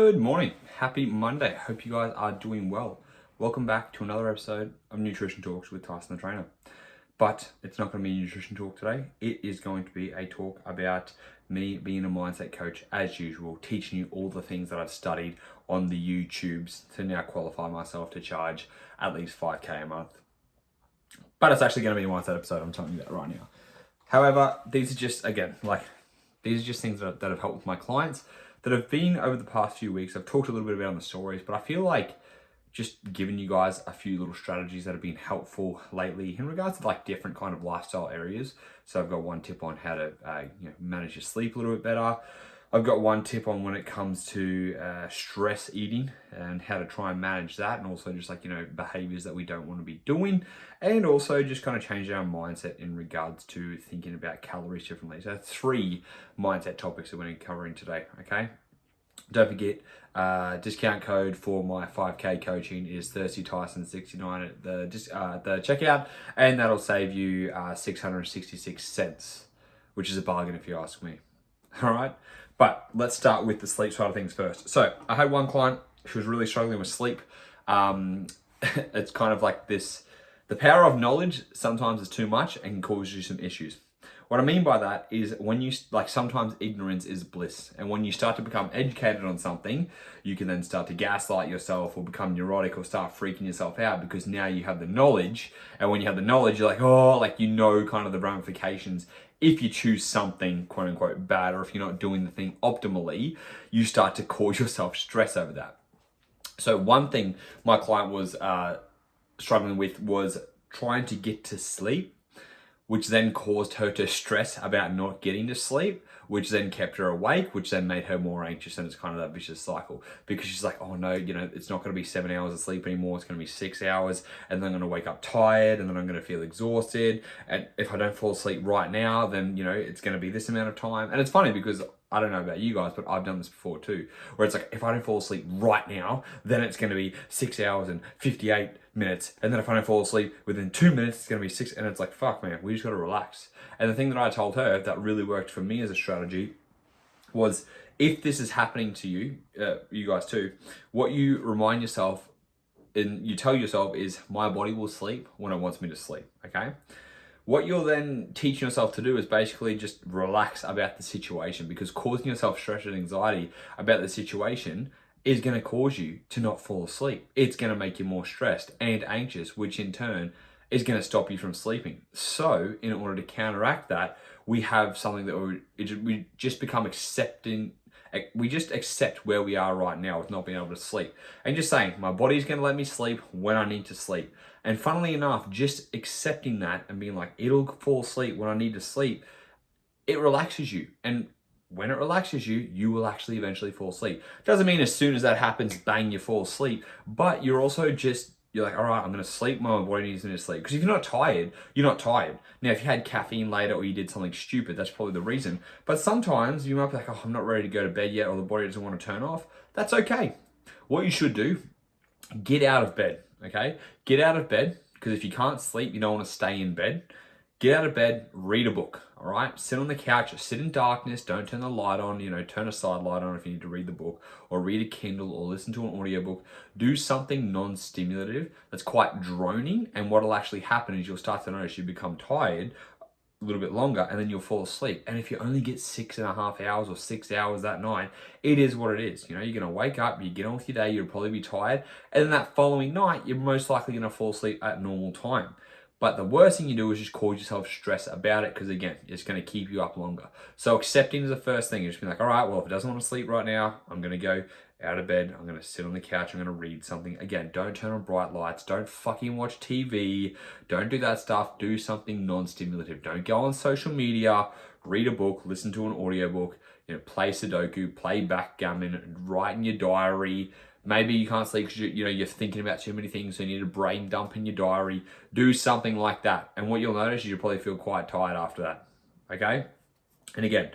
Good morning. Happy Monday. Hope you guys are doing well. Welcome back to another episode of Nutrition Talks with Tyson the Trainer. But it's not going to be a nutrition talk today. It is going to be a talk about me being a mindset coach as usual, teaching you all the things that I've studied on the YouTubes to now qualify myself to charge at least 5K a month. But it's actually going to be a mindset episode, I'm telling you that right now. However, these are just things that have helped with my clients that have been over the past few weeks. I've talked a little bit about on the stories, but I feel like just giving you guys a few little strategies that have been helpful lately in regards to like different kind of lifestyle areas. So I've got one tip on how to manage your sleep a little bit better. I've got one tip on when it comes to stress eating and how to try and manage that, and also just behaviors that we don't want to be doing, and also just kind of change our mindset in regards to thinking about calories differently. So 3 mindset topics that we're going to be covering today, okay? Don't forget, discount code for my 5K coaching is ThirstyTyson69 at the checkout, and that'll save you 666 cents, which is a bargain if you ask me. All right, but let's start with the sleep side of things first. So I had one client who was really struggling with sleep. It's kind of like this, the power of knowledge sometimes is too much and can cause you some issues. What I mean by that is when you, sometimes ignorance is bliss. And when you start to become educated on something, you can then start to gaslight yourself or become neurotic or start freaking yourself out because now you have the knowledge. And when you have the knowledge, you're like, kind of the ramifications. If you choose something quote unquote bad, or if you're not doing the thing optimally, you start to cause yourself stress over that. So one thing my client was struggling with was trying to get to sleep, which then caused her to stress about not getting to sleep, which then kept her awake, which then made her more anxious, and it's kind of that vicious cycle because she's like, oh no, it's not going to be 7 hours of sleep anymore, it's going to be 6 hours, and then I'm going to wake up tired, and then I'm going to feel exhausted, and if I don't fall asleep right now, then it's going to be this amount of time. And it's funny because I don't know about you guys, but I've done this before too, where it's like, if I don't fall asleep right now, then it's going to be 6 hours and 58 minutes. And then if I don't fall asleep within 2 minutes, it's going to be 6. And it's like, fuck man, we just got to relax. And the thing that I told her that really worked for me as a strategy was, if this is happening to you, you guys too, what you remind yourself and you tell yourself is, my body will sleep when it wants me to sleep, okay? What you're then teaching yourself to do is basically just relax about the situation, because causing yourself stress and anxiety about the situation is going to cause you to not fall asleep. It's going to make you more stressed and anxious, which in turn is going to stop you from sleeping. So in order to counteract that, we have something that we just become accepting. We just accept where we are right now with not being able to sleep. And just saying, my body's going to let me sleep when I need to sleep. And funnily enough, just accepting that and being like, it'll fall asleep when I need to sleep, it relaxes you. And when it relaxes you, you will actually eventually fall asleep. Doesn't mean as soon as that happens, bang, you fall asleep. But you're also you're like, all right, I'm going to sleep when my body needs me to sleep. Because if you're not tired, you're not tired. Now, if you had caffeine later or you did something stupid, that's probably the reason. But sometimes you might be like, oh, I'm not ready to go to bed yet, or the body doesn't want to turn off. That's okay. What you should do, get out of bed, okay? Get out of bed, because if you can't sleep, you don't want to stay in bed. Get out of bed, read a book, all right? Sit on the couch, sit in darkness, don't turn the light on, turn a side light on if you need to read the book, or read a Kindle, or listen to an audiobook. Do something non-stimulative that's quite droning, and what'll actually happen is you'll start to notice you become tired a little bit longer, and then you'll fall asleep. And if you only get 6.5 hours or 6 hours that night, it is what it is. You're going to wake up, you get on with your day, you'll probably be tired, and then that following night, you're most likely going to fall asleep at normal time. But the worst thing you do is just cause yourself stress about it, because again, it's going to keep you up longer. So accepting is the first thing. You're just being like, all right, well, if it doesn't want to sleep right now, I'm going to go out of bed. I'm going to sit on the couch. I'm going to read something. Again, don't turn on bright lights. Don't fucking watch TV. Don't do that stuff. Do something non-stimulative. Don't go on social media. Read a book. Listen to an audiobook. Play Sudoku. Play backgammon. Write in your diary. Maybe you can't sleep because you're thinking about too many things, so you need a brain dump in your diary. Do something like that. And what you'll notice is you'll probably feel quite tired after that. Okay? And again,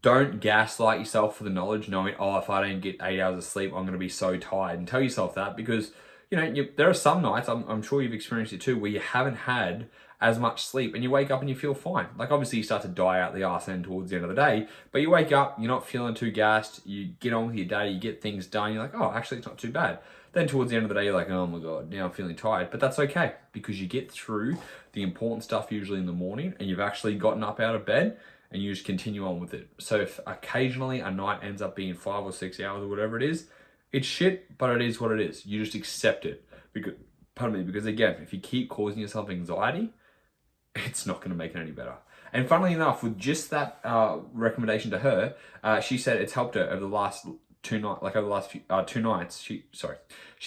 don't gaslight yourself for the knowledge, knowing, oh, if I don't get 8 hours of sleep, I'm going to be so tired. And tell yourself that, because there are some nights, I'm sure you've experienced it too, where you haven't had as much sleep, and you wake up and you feel fine. Like obviously you start to die out the arse end towards the end of the day, but you wake up, you're not feeling too gassed, you get on with your day, you get things done, you're like, oh, actually it's not too bad. Then towards the end of the day, you're like, oh my God, now I'm feeling tired. But that's okay, because you get through the important stuff usually in the morning, and you've actually gotten up out of bed, and you just continue on with it. So if occasionally a night ends up being 5 or 6 hours or whatever it is, it's shit, but it is what it is. You just accept it. Because again, if you keep causing yourself anxiety, it's not going to make it any better. And funnily enough, with just that recommendation to her, she said it's helped her over the last 2 nights, like over the last 2 nights. She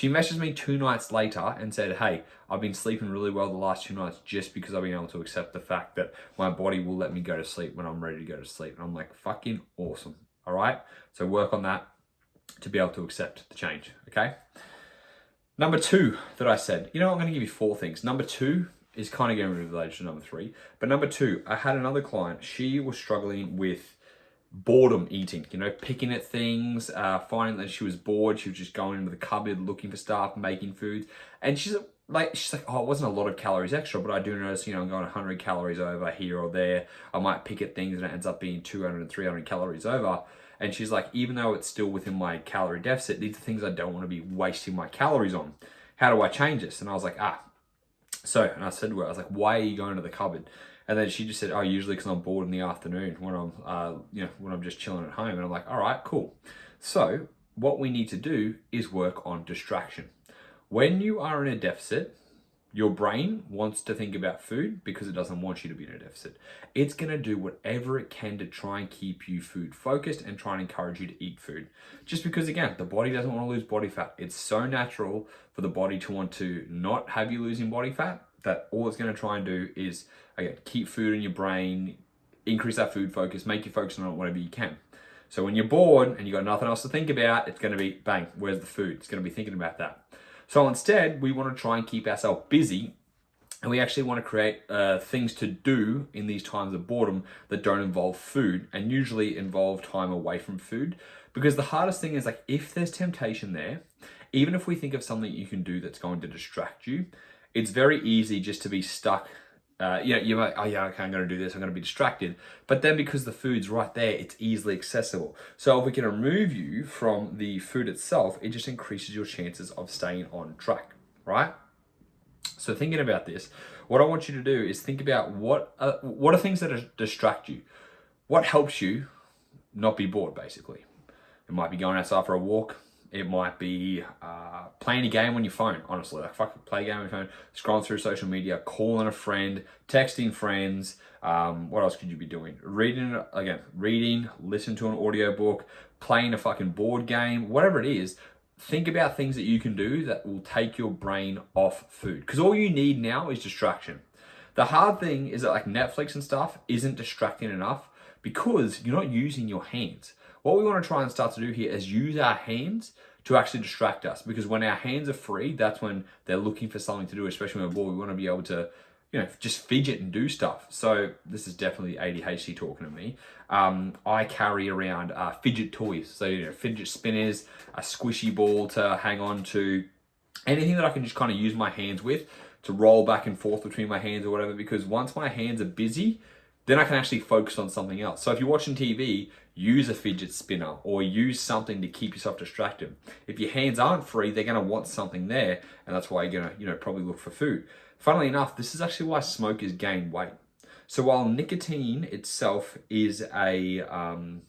messaged me 2 nights later and said, hey, I've been sleeping really well the last 2 nights just because I've been able to accept the fact that my body will let me go to sleep when I'm ready to go to sleep. And I'm like, fucking awesome. All right. So work on that to be able to accept the change. Okay. Number 2 that I said, I'm going to give you 4 things. Number 2 is kind of getting related to number 3. But number 2, I had another client. She was struggling with boredom eating, picking at things, finding that she was bored. She was just going into the cupboard, looking for stuff, making foods. And she's like, oh, it wasn't a lot of calories extra, but I do notice, I'm going 100 calories over here or there. I might pick at things and it ends up being 200 and 300 calories over. And she's like, even though it's still within my calorie deficit, these are things I don't want to be wasting my calories on. How do I change this? And I was like, and I said to her, I was like, why are you going to the cupboard? And then she just said, oh, usually because I'm bored in the afternoon when I'm just chilling at home. And I'm like, all right, cool. So what we need to do is work on distraction. When you are in a deficit, your brain wants to think about food because it doesn't want you to be in a deficit. It's going to do whatever it can to try and keep you food focused and try and encourage you to eat food. Just because, again, the body doesn't want to lose body fat. It's so natural for the body to want to not have you losing body fat that all it's going to try and do is, again, keep food in your brain, increase that food focus, make you focus on it whatever you can. So when you're bored and you've got nothing else to think about, it's going to be, bang, where's the food? It's going to be thinking about that. So instead, we want to try and keep ourselves busy, and we actually want to create things to do in these times of boredom that don't involve food and usually involve time away from food. Because the hardest thing is, like, if there's temptation there, even if we think of something you can do that's going to distract you, it's very easy just to be stuck. You're like, oh yeah, okay, I'm going to do this, I'm going to be distracted. But then because the food's right there, it's easily accessible. So if we can remove you from the food itself, it just increases your chances of staying on track, right? So thinking about this, what I want you to do is think about what are things that distract you? What helps you not be bored, basically? It might be going outside for a walk. It might be playing a game on your phone, honestly. Like, fuck, play a game on your phone, scrolling through social media, calling a friend, texting friends. What else could you be doing? Reading, listen to an audiobook, playing a fucking board game, whatever it is. Think about things that you can do that will take your brain off food. Because all you need now is distraction. The hard thing is that, like, Netflix and stuff isn't distracting enough because you're not using your hands. What we want to try and start to do here is use our hands to actually distract us, because when our hands are free, that's when they're looking for something to do, especially when we're bored. We want to be able to, just fidget and do stuff. So this is definitely ADHD talking to me. I carry around fidget toys. So, fidget spinners, a squishy ball to hang on to, anything that I can just kind of use my hands with to roll back and forth between my hands or whatever, because once my hands are busy, then I can actually focus on something else. So if you're watching TV, use a fidget spinner or use something to keep yourself distracted. If your hands aren't free, they're going to want something there, and that's why you're going to, probably look for food. Funnily enough, this is actually why smokers gain weight. So while nicotine itself is an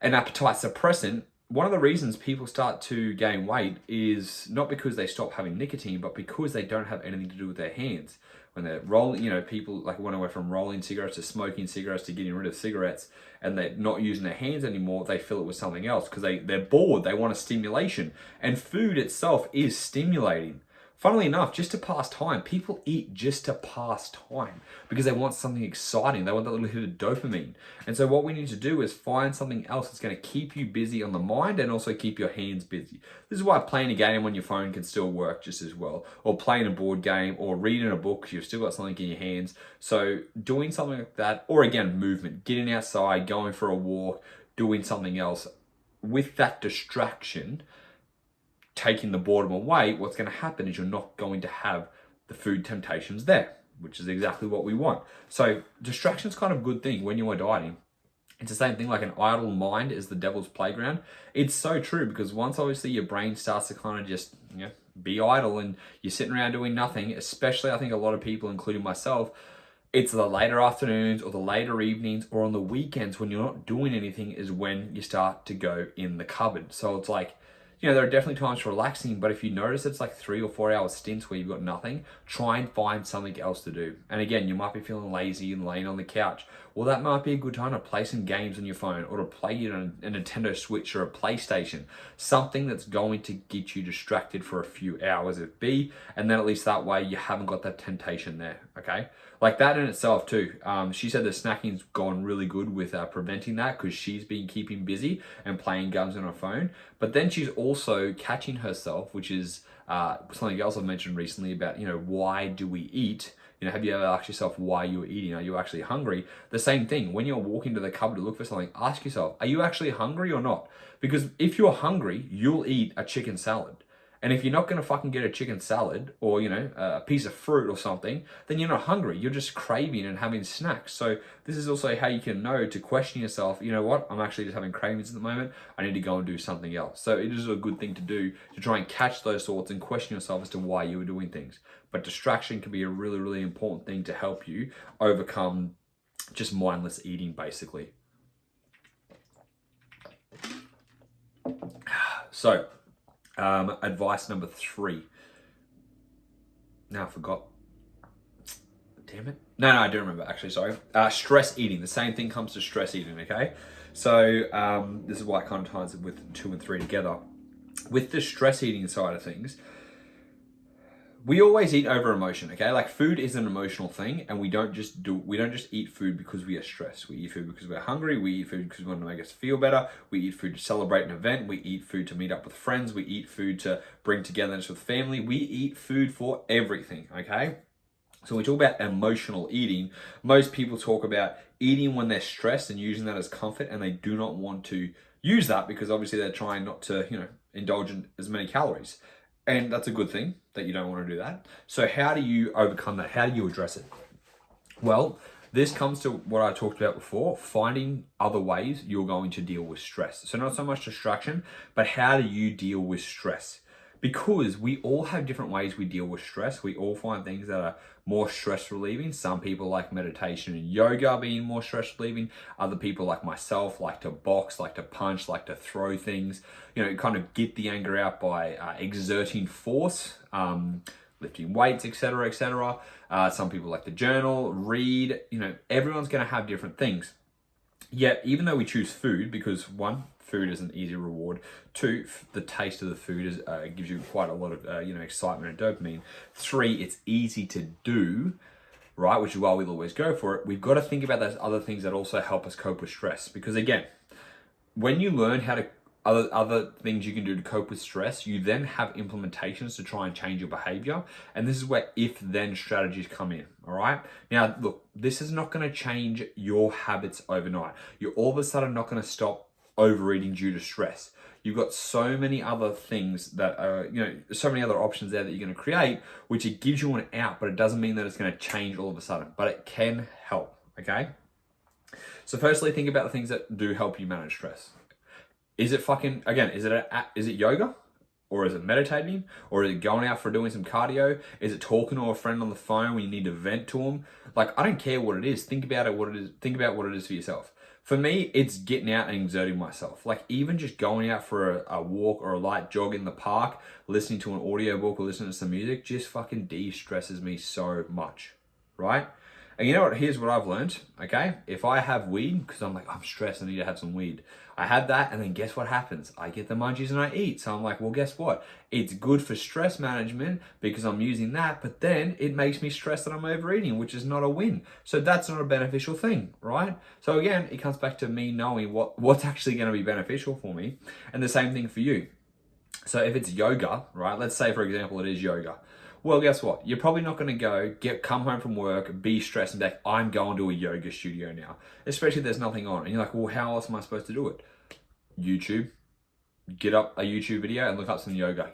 appetite suppressant, one of the reasons people start to gain weight is not because they stop having nicotine, but because they don't have anything to do with their hands. When they're rolling, people like when I went from rolling cigarettes to smoking cigarettes to getting rid of cigarettes, and they're not using their hands anymore, they fill it with something else because they're bored, they want a stimulation. And food itself is stimulating. Funnily enough, just to pass time, people eat just to pass time because they want something exciting. They want that little hit of dopamine. And so what we need to do is find something else that's going to keep you busy on the mind and also keep your hands busy. This is why playing a game on your phone can still work just as well, or playing a board game or reading a book. You've still got something in your hands. So doing something like that, or again, movement, getting outside, going for a walk, doing something else with that distraction, taking the boredom away, what's going to happen is you're not going to have the food temptations there. which is exactly what we want. So distraction is kind of a good thing when you are dieting. It's the same thing, like an idle mind is the devil's playground. It's so true, because once obviously your brain starts to kind of just, be idle and you're sitting around doing nothing, especially I think a lot of people, including myself, it's the later afternoons or the later evenings or on the weekends when you're not doing anything is when you start to go in the cupboard. So it's like, there are definitely times for relaxing, but if you notice it's like 3 or 4 hour stints where you've got nothing, try and find something else to do. And again, you might be feeling lazy and laying on the couch. Well, that might be a good time to play some games on your phone, or to play a Nintendo Switch or a PlayStation. Something that's going to get you distracted for a few hours if be, and then at least that way you haven't got that temptation there, okay? Like that in itself too. She said the snacking's gone really good with preventing that, because she's been keeping busy and playing games on her phone. But then she's also catching herself, which is something else I've mentioned recently about, why do we eat? Have you ever asked yourself why you're eating? Are you actually hungry? The same thing, when you're walking to the cupboard to look for something, ask yourself, are you actually hungry or not? Because if you're hungry, you'll eat a chicken salad. And if you're not going to fucking get a chicken salad or, a piece of fruit or something, then you're not hungry. You're just craving and having snacks. So this is also how you can know to question yourself, you know what, I'm actually just having cravings at the moment. I need to go and do something else. So it is a good thing to do to try and catch those thoughts and question yourself as to why you were doing things. But distraction can be a really, really important thing to help you overcome just mindless eating, basically. So, advice number 3. Now I forgot. Damn it. No, I do remember, actually, sorry. Stress eating. The same thing comes to stress eating, okay? So this is why it kind of ties it with 2 and 3 together. With the stress eating side of things, we always eat over emotion, okay? Like food is an emotional thing, and we don't just eat food because we are stressed. We eat food because we're hungry. We eat food because we want to make us feel better. We eat food to celebrate an event. We eat food to meet up with friends. We eat food to bring togetherness with family. We eat food for everything, okay? So when we talk about emotional eating, most people talk about eating when they're stressed and using that as comfort, and they do not want to use that because obviously they're trying not to, indulge in as many calories. And that's a good thing that you don't want to do that. So how do you overcome that? How do you address it? Well, this comes to what I talked about before, finding other ways you're going to deal with stress. So not so much distraction, but how do you deal with stress? Because we all have different ways we deal with stress. We all find things that are more stress relieving. Some people like meditation and yoga being more stress relieving. Other people like myself like to box, like to punch, like to throw things, kind of get the anger out by exerting force, lifting weights, etc., etc. Some people like to journal, read, everyone's going to have different things. Yet, even though we choose food, because 1, food is an easy reward. 2, the taste of the food gives you quite a lot of excitement and dopamine. 3, it's easy to do, right? Which is why we'll always go for it. We've got to think about those other things that also help us cope with stress. Because again, when you learn how to other things you can do to cope with stress, you then have implementations to try and change your behavior. And this is where if-then strategies come in, all right? Now, look, this is not going to change your habits overnight. You're all of a sudden not going to stop overeating due to stress. You've got so many other things that are, so many other options there that you're going to create, which it gives you an out, but it doesn't mean that it's going to change all of a sudden, but it can help, okay? So firstly, think about the things that do help you manage stress. Is it is it yoga? Or is it meditating? Or is it going out for doing some cardio? Is it talking to a friend on the phone when you need to vent to them? Like, I don't care what it is. Think about what it is for yourself. For me, it's getting out and exerting myself. Like even just going out for a walk or a light jog in the park, listening to an audiobook or listening to some music, just fucking de-stresses me so much, right? And you know what? Here's what I've learned, okay? If I have weed, because I'm like, I'm stressed, I need to have some weed. I have that, and then guess what happens? I get the munchies and I eat. So I'm like, well, guess what? It's good for stress management because I'm using that, but then it makes me stressed that I'm overeating, which is not a win. So that's not a beneficial thing, right? So again, it comes back to me knowing what's actually going to be beneficial for me. And the same thing for you. So if it's yoga, right? Let's say, for example, it is yoga. Well, guess what? You're probably not going to come home from work, be stressed and be like, I'm going to a yoga studio now. Especially if there's nothing on. And you're like, well, how else am I supposed to do it? YouTube. get up a YouTube video and look up some yoga,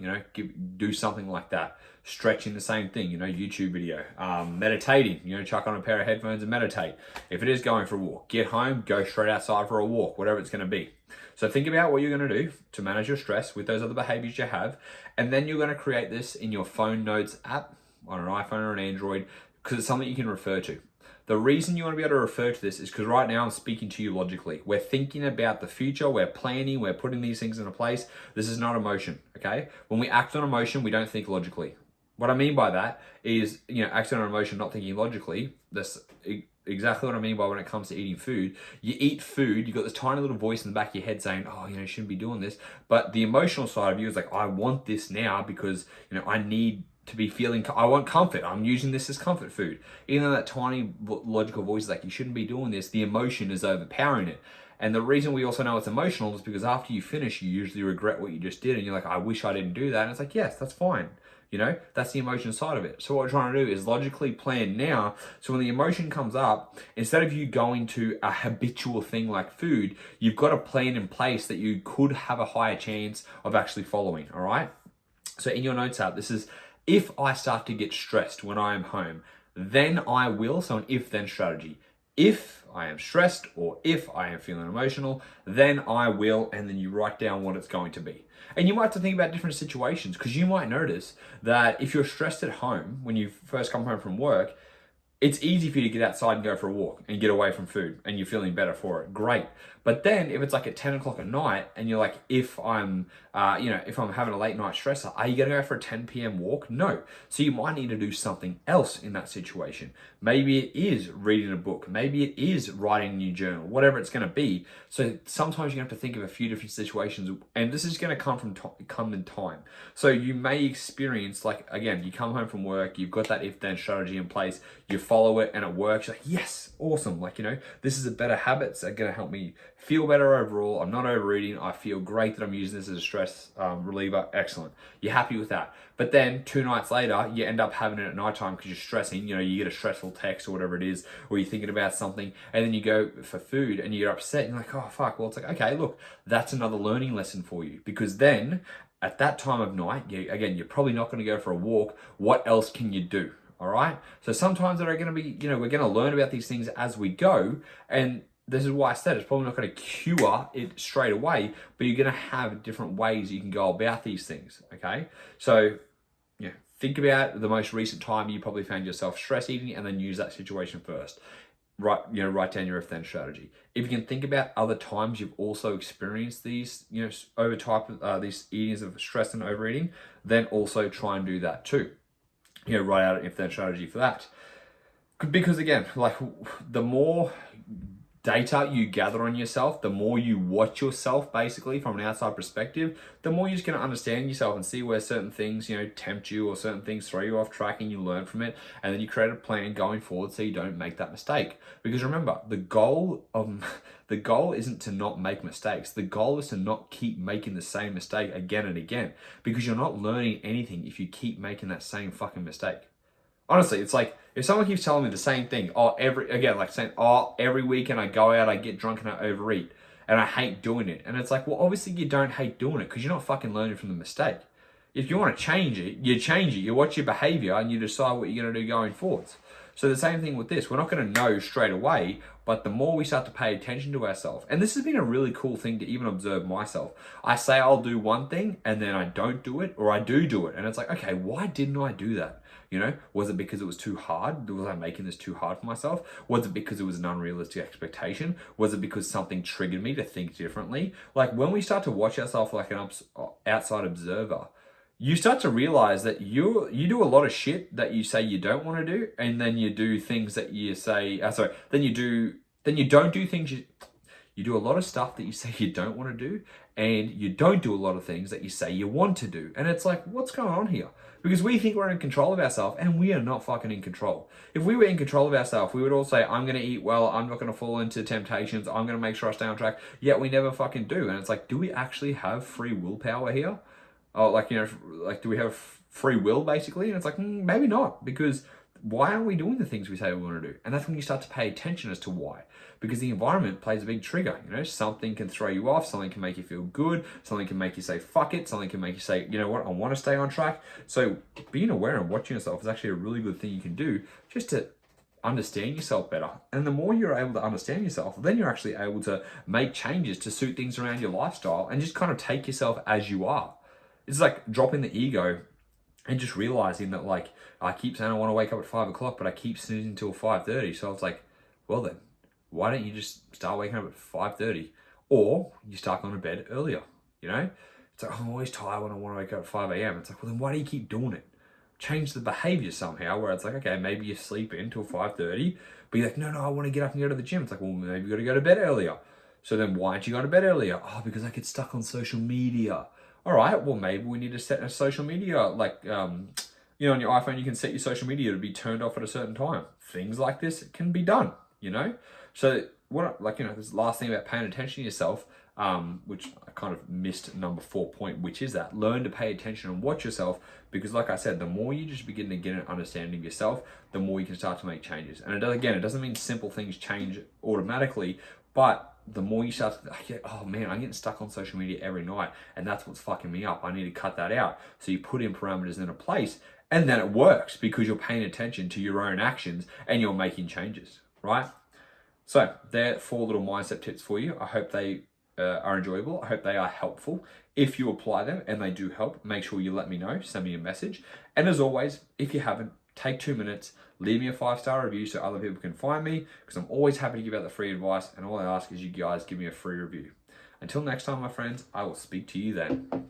do something like that. Stretching, the same thing, YouTube video. Meditating, chuck on a pair of headphones and meditate. If it is going for a walk, get home, go straight outside for a walk, whatever it's going to be. So think about what you're going to do to manage your stress with those other behaviors you have. And then you're going to create this in your phone notes app on an iPhone or an Android, because it's something you can refer to. The reason you want to be able to refer to this is because right now I'm speaking to you logically. We're thinking about the future, we're planning, we're putting these things into place. This is not emotion, okay? When we act on emotion, we don't think logically. What I mean by that is, acting on emotion, not thinking logically. That's exactly what I mean by when it comes to eating food. You eat food, you've got this tiny little voice in the back of your head saying, oh, you shouldn't be doing this. But the emotional side of you is like, I want this now because, I need to be feeling, I want comfort. I'm using this as comfort food. Even though that tiny logical voice is like, you shouldn't be doing this, the emotion is overpowering it. And the reason we also know it's emotional is because after you finish, you usually regret what you just did. And you're like, I wish I didn't do that. And it's like, yes, that's fine. That's the emotion side of it. So what we're trying to do is logically plan now. So when the emotion comes up, instead of you going to a habitual thing like food, you've got a plan in place that you could have a higher chance of actually following, all right? So in your notes app, this is, if I start to get stressed when I am home, then I will, so an if-then strategy. If I am stressed or if I am feeling emotional, then I will, and then you write down what it's going to be. And you might have to think about different situations, because you might notice that if you're stressed at home, when you first come home from work, it's easy for you to get outside and go for a walk and get away from food and you're feeling better for it. Great. But then if it's like at 10 o'clock at night and you're like, if I'm having a late night stressor, are you going to go for a 10 p.m. walk? No. So you might need to do something else in that situation. Maybe it is reading a book. Maybe it is writing a new journal, whatever it's going to be. So sometimes you have to think of a few different situations, and this is going to come in time. So you may experience, like, again, you come home from work, you've got that if-then strategy in place, you follow it and it works. You're like, yes, awesome. Like, this is a better habits that are going to help me feel better overall. I'm not overeating. I feel great that I'm using this as a stress reliever. Excellent. You're happy with that. But then 2 nights later, you end up having it at nighttime because you're stressing. You get a stressful text or whatever it is, or you're thinking about something, and then you go for food and you're upset. And you're like, oh, fuck. Well, it's like, okay, look, that's another learning lesson for you, because then at that time of night, you're probably not going to go for a walk. What else can you do? All right. So sometimes there are going to be, we're going to learn about these things as we go. And this is why I said it's probably not going to cure it straight away, but you're going to have different ways you can go about these things. Okay. So, think about the most recent time you probably found yourself stress eating, and then use that situation first. Write down your if-then strategy. If you can think about other times you've also experienced these, these eatings of stress and overeating, then also try and do that too. Write out an if-then strategy for that. Because again, like, the more data you gather on yourself, the more you watch yourself basically from an outside perspective, the more you're just going to understand yourself and see where certain things, tempt you, or certain things throw you off track, and you learn from it. And then you create a plan going forward so you don't make that mistake. Because remember, the goal isn't to not make mistakes. The goal is to not keep making the same mistake again and again, because you're not learning anything if you keep making that same fucking mistake. Honestly, it's like, if someone keeps telling me the same thing, every weekend I go out, I get drunk and I overeat, and I hate doing it. And it's like, well, obviously you don't hate doing it because you're not fucking learning from the mistake. If you want to change it, you change it. You watch your behavior and you decide what you're going to do going forwards. So the same thing with this. We're not going to know straight away, but the more we start to pay attention to ourselves, and this has been a really cool thing to even observe myself. I say I'll do one thing and then I don't do it, or I do it. And it's like, okay, why didn't I do that? Was it because it was too hard? Was I making this too hard for myself? Was it because it was an unrealistic expectation? Was it because something triggered me to think differently? Like, when we start to watch ourselves like an outside observer, you start to realize that you do a lot of shit that you say you don't want to do, and then you do things that you say, then you don't do things you do a lot of stuff that you say you don't want to do, and you don't do a lot of things that you say you want to do. And it's like, what's going on here? Because we think we're in control of ourselves, and we are not fucking in control. If we were in control of ourselves, we would all say, I'm going to eat well, I'm not going to fall into temptations, I'm going to make sure I stay on track. Yet we never fucking do. And it's like, do we actually have free willpower here? Oh, do we have free will basically? And it's like, maybe not, because why aren't we doing the things we say we want to do? And that's when you start to pay attention as to why. Because the environment plays a big trigger. You know, something can throw you off, something can make you feel good, something can make you say, fuck it, something can make you say, you know what, I want to stay on track. So being aware and watching yourself is actually a really good thing you can do just to understand yourself better. And the more you're able to understand yourself, then you're actually able to make changes to suit things around your lifestyle and just kind of take yourself as you are. It's like dropping the ego and just realizing that, like, I keep saying I want to wake up at 5 o'clock, but I keep snoozing until 5:30. So I was like, well then, why don't you just start waking up at 5:30? Or you start going to bed earlier, you know? It's like, oh, I'm always tired when I want to wake up at 5 a.m. It's like, well then why do you keep doing it? Change the behavior somehow, where it's like, okay, maybe you sleep in till 5:30, but you're like, no, I want to get up and go to the gym. It's like, well, maybe you got to go to bed earlier. So then why aren't you going to bed earlier? Oh, because I get stuck on social media. All right, well, maybe we need to set a social media, like, you know, on your iPhone, you can set your social media to be turned off at a certain time. Things like this can be done, you know? So what, like, you know, this last thing about paying attention to yourself, which I kind of missed number 4 point, which is that learn to pay attention and watch yourself, because like I said, the more you just begin to get an understanding of yourself, the more you can start to make changes. And it does, again, it doesn't mean simple things change automatically, but the more you start to, oh man, I'm getting stuck on social media every night and that's what's fucking me up. I need to cut that out. So you put in parameters in a place and then it works because you're paying attention to your own actions and you're making changes, right? So they're 4 little mindset tips for you. I hope they are enjoyable. I hope they are helpful. If you apply them and they do help, make sure you let me know, send me a message. And as always, if you haven't, take 2 minutes, leave me a 5-star review so other people can find me, because I'm always happy to give out the free advice, and all I ask is you guys give me a free review. Until next time, my friends, I will speak to you then.